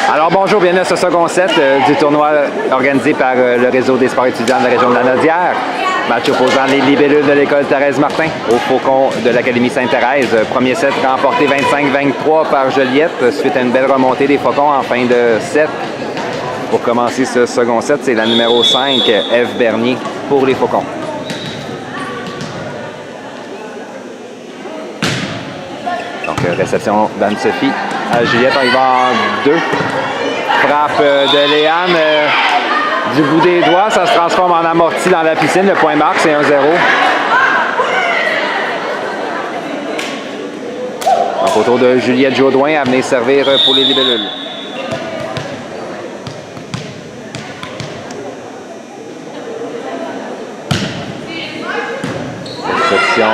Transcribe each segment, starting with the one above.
Alors bonjour, bienvenue à ce second set du tournoi organisé par le réseau des sports étudiants de la région de la Naudière. Match opposant les libellules de l'école Thérèse Martin aux Faucons de l'Académie Sainte-Thérèse. Premier set remporté 25-23 par Joliette suite à une belle remontée des Faucons en fin de set. Pour commencer ce second set, c'est la numéro 5, Ève Bernier, pour les Faucons. Donc réception d'Anne-Sophie à Juliette, on y va en 2. Frappe de Léane du bout des doigts, ça se transforme en amorti dans la piscine. Le point marque, c'est 1-0. Donc autour de Juliette Jaudoin à venir servir pour les libellules. Réception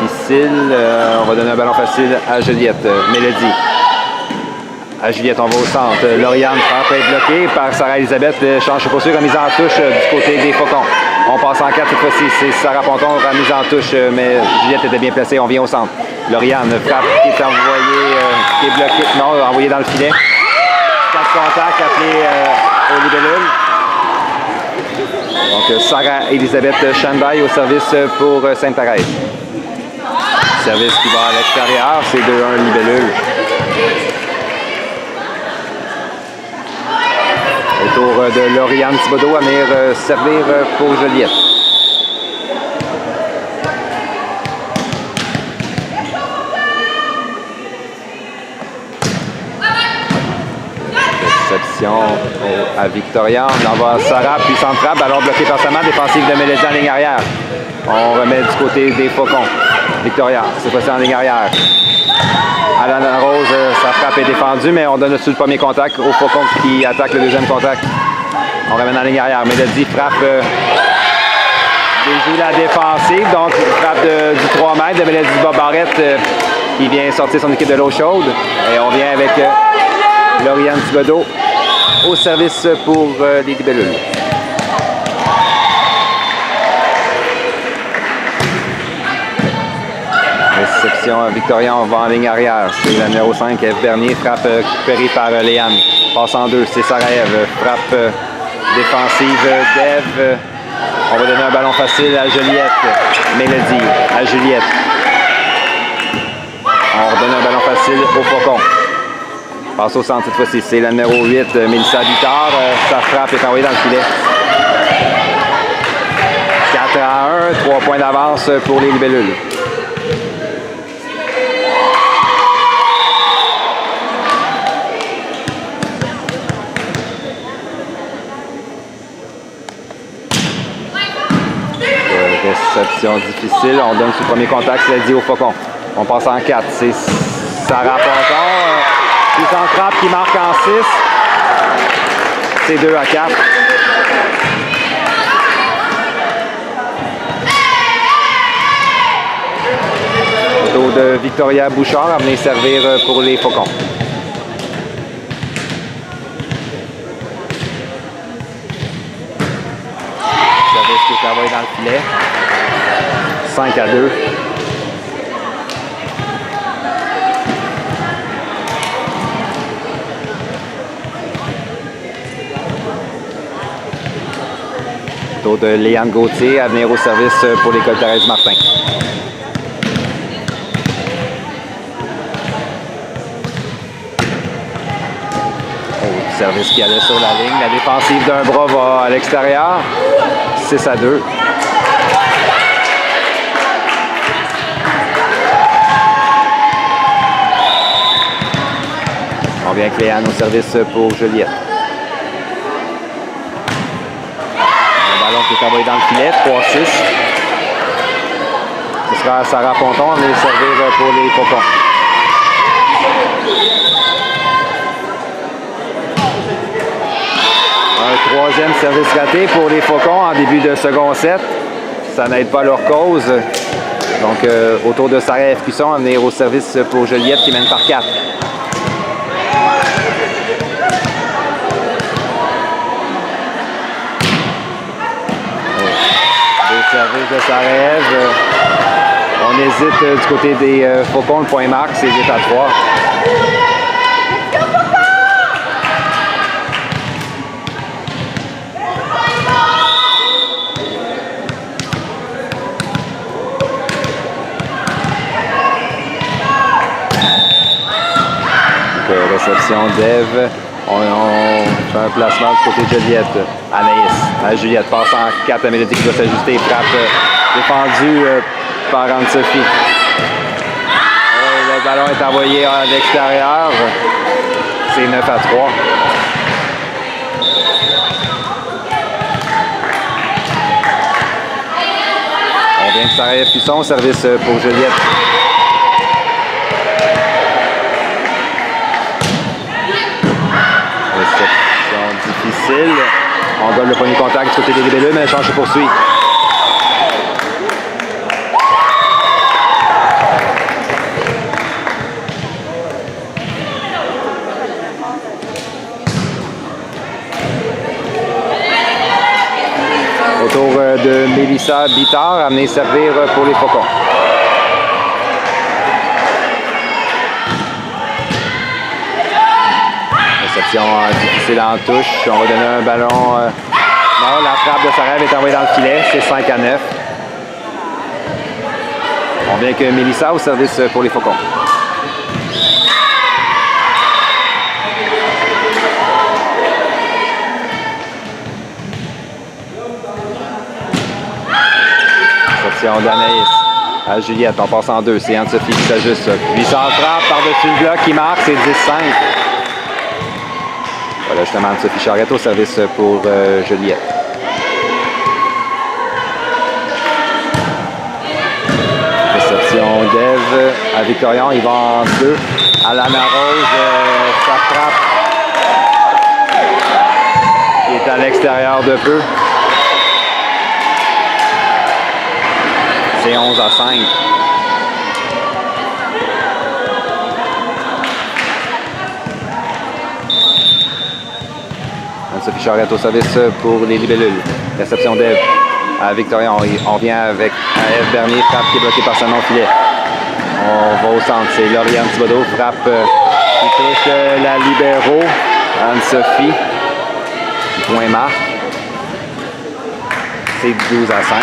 difficile. On va donner un ballon facile à Juliette. Mélodie. À Juliette, on va au centre. Lauriane frappe est bloquée par Sarah-Elisabeth. Change de posture, remise en touche du côté des Faucons. On passe en 4 cette fois-ci. C'est Sarah Ponton, remise en touche, mais Juliette était bien placée. On vient au centre. Lauriane frappe qui est envoyée, qui est bloquée. Non, envoyée dans le filet. 4 contacts appelés aux libellules. Donc Sarah-Elisabeth Chandaille au service pour Sainte-Thérèse. Service qui va à l'extérieur. C'est 2-1 libellule. Autour de Lauriane Thibodeau à venir servir pour Joliette. Réception à Victoria. On envoie Sarah, puis centre frappe, ballon bloqué par Sama, défensive de Mélodie en ligne arrière. On remet du côté des Faucons. Victoria, cette fois-ci en ligne arrière. Alana Rose, sa frappe est défendue, mais on donne dessus le premier contact aux Faucons qui attaque le deuxième contact. On ramène en ligne arrière. Mélodie frappe déjoue la défensive, donc frappe du 3 mètres de Mélodie Barrette qui vient sortir son équipe de l'eau chaude. Et on vient avec Lauriane Thibodeau au service pour les libellules. Réception Victoria, on va en ligne arrière. C'est la numéro 5, Ève Bernier, frappe récupérée par Léane. Passe en 2, c'est Sarah-Ève. Frappe défensive d'Ève. On va donner un ballon facile à Joliette. Mélodie à Juliette. On redonne un ballon facile au Faucon. Passe au centre cette fois-ci. C'est la numéro 8, Mélissa Bittard. Sa frappe est envoyée dans le filet. 4-1, 3 points d'avance pour les libellules. Réception difficile. On donne ce premier contact, cela dit au Faucon. On passe en 4. C'est Sarah Ponton qui s'en frappe, qui marque en 6. C'est 2-4. Autour de Victoria Bouchard à venir servir pour les Faucons. Service qui est envoyé dans le filet. 5-2. Autour de Léane Gauthier à venir au service pour l'école Thérèse Martin. Oh, service qui allait sur la ligne. La défensive d'un bras va à l'extérieur. 6-2. On vient avec Léane au service pour Juliette. Un ballon qui est envoyé dans le filet, 3-6. Ce sera Sarah Ponton à venir servir pour les Faucons. Un troisième service raté pour les Faucons en début de second set. Ça n'aide pas leur cause. Donc autour de Sarah F. Cusson à venir au service pour Juliette qui mène par 4. Service de Sarah-Ève. On hésite du côté des Faucons. Le point marque, c'est 8-3. Réception d'Ève. On fait un placement du côté de Juliette. Anaïs à Juliette. Passe en 4 à Mélodie qui doit s'ajuster. Frappe défendue par Anne-Sophie. Le ballon est envoyé à l'extérieur. C'est 9 à 3. On vient de Sarah Cusson, service pour Juliette. Réception difficile. On donne le premier contact du côté des libellus, mais l'échange se poursuit. Autour de Mélissa Bittard, amenée servir pour les Faucons. Réception difficile en touche. On va donner un ballon. Non, la frappe de Sarah est envoyée dans le filet. C'est 5 à 9. On vient que Mélissa au service pour les Faucons. D'Anaïs à Juliette, on passe en 2, c'est Anne-Sophie qui s'ajuste. Puis ça frappe par-dessus le bloc qui marque, c'est 10-5. Voilà justement Anne-Sophie Charrette au service pour Juliette. Réception d'Ève à Victorion, il va en 2. À Lana Rose, ça frappe. Il est à l'extérieur de peu. C'est 11 à 5. Anne-Sophie Charrette au service pour les libellules. Réception d'Ève à Victoria. On vient avec Ève Bernier, frappe qui est bloquée par son non-filet. On va au centre. C'est Lauriane Thibodeau, frappe qui touche la libéraux. Anne-Sophie. Point marque. C'est 12 à 5.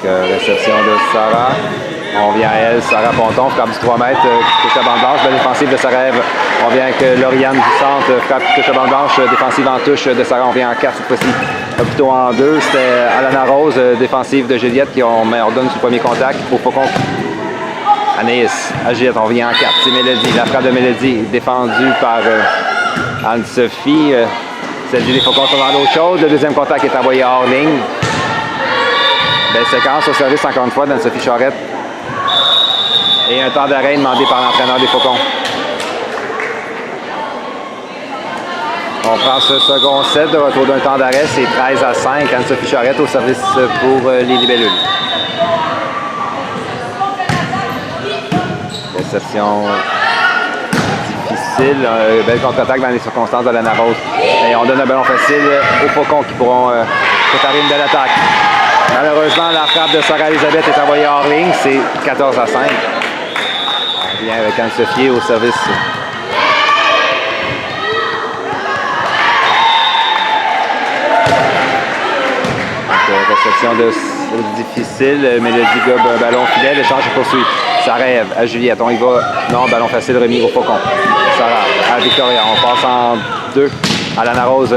Réception de Sarah. On vient à elle, Sarah Ponton, frappe du 3 mètres, qui touche la bande blanche. Belle défensive de Sarah Ève. On vient avec Lauriane du centre, frappe qui touche la bande blanche. Défensive en touche de Sarah. On vient en 4 cette fois-ci. Plutôt en 2. C'était Alana Rose, défensive de Juliette, qui on donne sur le premier contact. Pour Faucon. Anaïs à Juliette, on vient en 4. C'est Mélodie. La frappe de Mélodie, défendue par Anne-Sophie. Celle des Faucons sont dans l'eau chaude. Le deuxième contact est envoyé hors ligne. Belle séquence au service, encore une fois, d'Anne-Sophie Charrette. Et un temps d'arrêt demandé par l'entraîneur des Faucons. On prend ce second set de retour d'un temps d'arrêt. C'est 13 à 5. Anne-Sophie Charrette au service pour les libellules. Réception difficile. Belle contre-attaque dans les circonstances de Lana Rose. Et on donne un ballon facile aux Faucons qui pourront préparer une belle attaque. Malheureusement, la frappe de Sarah Elisabeth est envoyée hors ligne. C'est 14 à 5. On vient avec Anne-Sophie au service. Donc, réception difficile. Mélodie gobe un ballon fidèle. L'échange se poursuit. Sarah Ève à Juliette. On y va. Non, ballon facile remis au Faucon. Sarah à Victoria. On passe en 2. Alana Rose,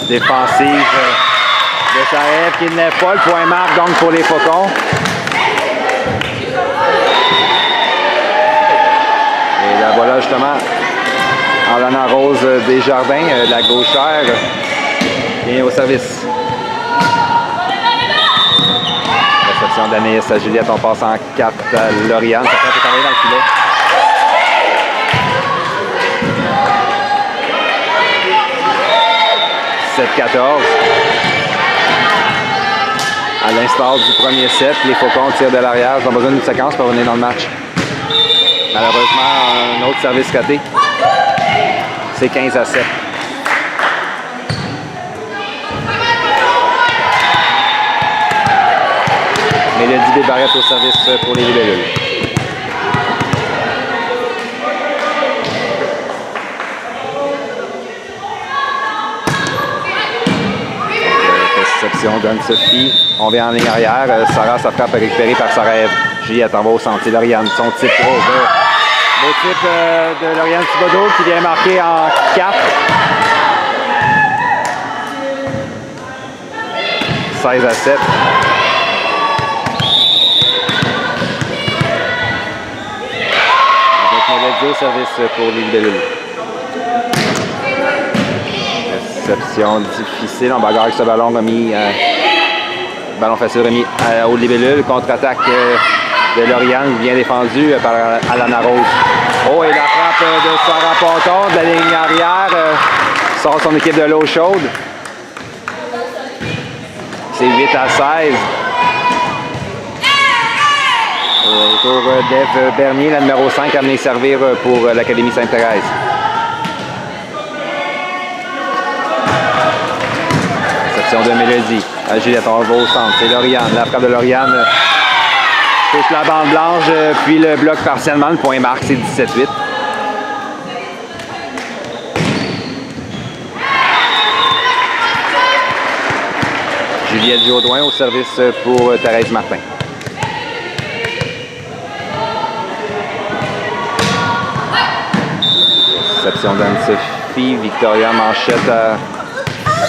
défensive. De Sarah Ève qui ne lève pas. Le point marque donc pour les Faucons. Et la voilà justement Alana Rose Desjardins, la gauchère, et au service. Réception d'Anaïs à Juliette. On passe en 4 à Lauriane. Ça fait un peu dans le filet. « 7-14. À l'instar du premier set, les Faucons tirent de l'arrière. Ils ont besoin d'une séquence pour revenir dans le match. Malheureusement, un autre service raté. C'est 15 à 7. Mélodie Bébarrette au service pour les libellules. Réception d'Anne-Sophie. On vient en ligne arrière. Sarah, sa frappe récupérée par Sarah-Ève. Juliette en va au centre. C'est Lauriane. Son type. Beau type de Lauriane Thibodeau qui vient marquer en 4. 16 à 7. Mélodie au service pour les libellules. Réception difficile. En bagarre avec ce ballon remis. Ballon facile remis aux libellules. Contre-attaque de Lauriane, bien défendue par Alana Rose. Oh, et la frappe de Sarah Ponton de la ligne arrière. Sort son équipe de l'eau chaude. C'est 8 à 16. Autour d'Ève Bernier, la numéro 5, amenée servir pour l'Académie Sainte-Thérèse. Réception de Mélodie. Juliette, on va au centre. C'est Lauriane. La frappe de Lauriane touche la bande blanche, puis le bloc partiellement. Le point marque, c'est 17-8. Juliette Jaudoin au service pour Thérèse Martin. Réception d'Anne-Sophie. Victoria Manchette à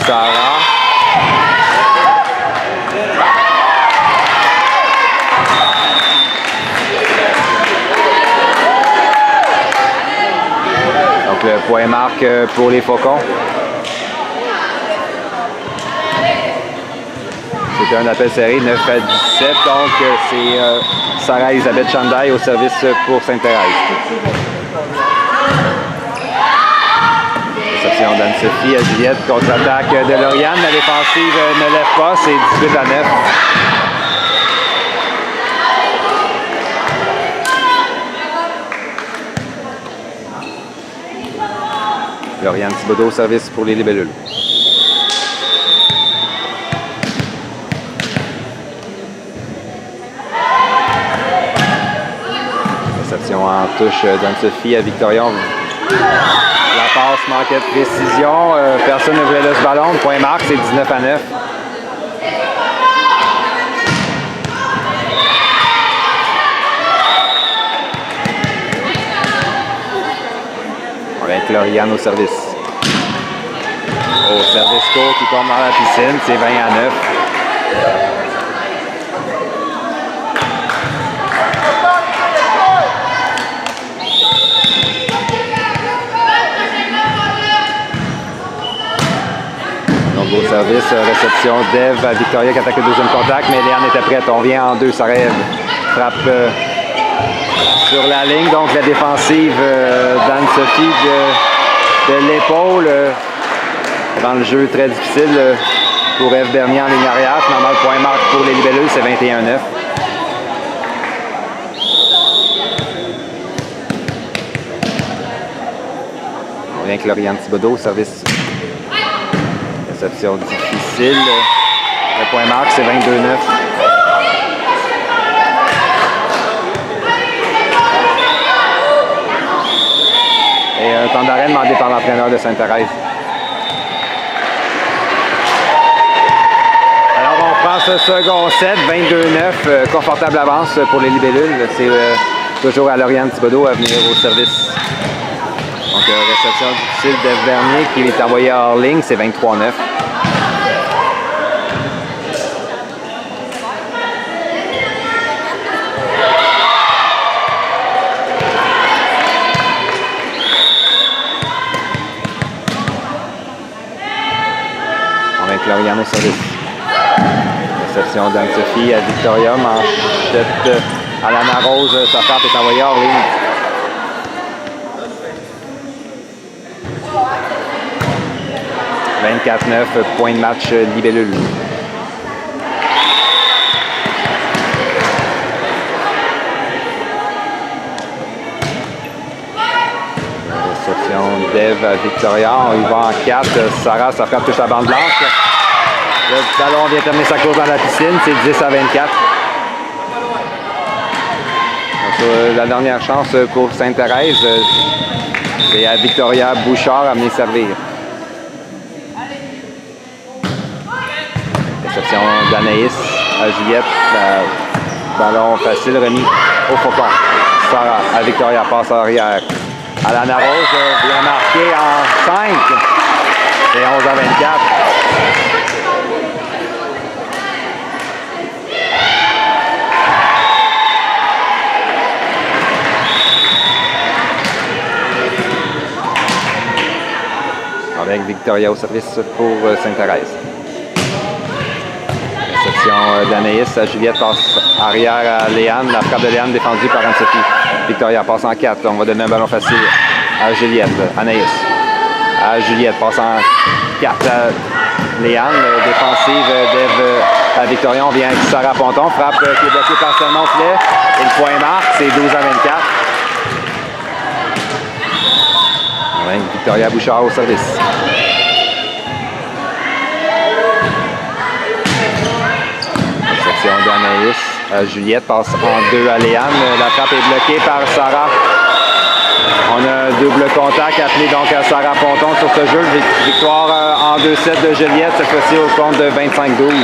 Sarah. Donc le point marque pour les Faucons. C'était un appel serré 9 à 17. Donc c'est Sarah-Elisabeth Chandail au service pour Sainte-Thérèse. Réception d'Anne-Sophie à Juliette. Contre-attaque de Lauriane. La défensive ne lève pas. C'est 18 à 9. Lauriane Thibodeau au service pour les libellules. Réception en touche d'Anne-Sophie à Victoria. La passe manquait de précision. Personne ne voulait de ce ballon. Le point marque, c'est 19 à 9. On va avec Lauriane au service. Au service court qui tombe dans la piscine. C'est 20 à 9. Au service, réception d'Ève à Victoria qui attaque le deuxième contact, mais Léane était prête. On vient en deux, Sarah-Ève frappe sur la ligne. Donc la défensive d'Anne-Sophie de l'épaule. Dans le jeu très difficile pour Ève Bernier en ligne arrière. Finalement, le point marque pour les libellules, c'est 21 à 9. On vient avec Lauriane Thibodeau au service. Réception difficile. Le point marque, c'est 22-9. Et un temps d'arrêt demandé par l'entraîneur de Sainte-Thérèse. Alors, on prend ce second set, 22-9. Confortable avance pour les libellules. C'est toujours à Lauriane Thibodeau à venir au service. Donc, réception difficile d'Ève Bernier qui est envoyé hors ligne, c'est 23-9. Lauriane au service. Réception d'Anne-Sophie à Victoria. Manchette à Alana Rose. Sa frappe est envoyée hors ligne. « 24-9, point de match libellule. Réception d'Ève à Victoria. On y va en 4. Sarah, sa frappe touche la bande blanche. Le ballon vient terminer sa course dans la piscine, c'est 10 à 24. Donc, la dernière chance pour Sainte-Thérèse, c'est à Victoria Bouchard à venir servir. Réception d'Anaïs à Juliette. Ballon facile remis au faucon. Sarah à Victoria, passe à arrière. Alana Rose vient marquer en 5. Et 11 à 24. Avec Victoria au service pour Sainte-Thérèse. Réception d'Anaïs à Juliette, passe arrière à Léane. La frappe de Léane défendue par Anne-Sophie. Victoria passe en 4. On va donner un ballon facile à Juliette. Anaïs à Juliette, passe en 4 à Léane. Défensive d'Ève à Victoria. On vient avec Sarah Ponton. Frappe qui est bloquée par Selma Filet. Et le point marque, c'est 12 à 24. Ouais, Victoria Bouchard au service. Réception d'Anaïs à Juliette, passe en 2 à Léane. La frappe est bloquée par Sarah. On a un double contact appelé donc à Sarah Ponton sur ce jeu. Victoire en 2-7 de Juliette, cette fois-ci au compte de 25-12.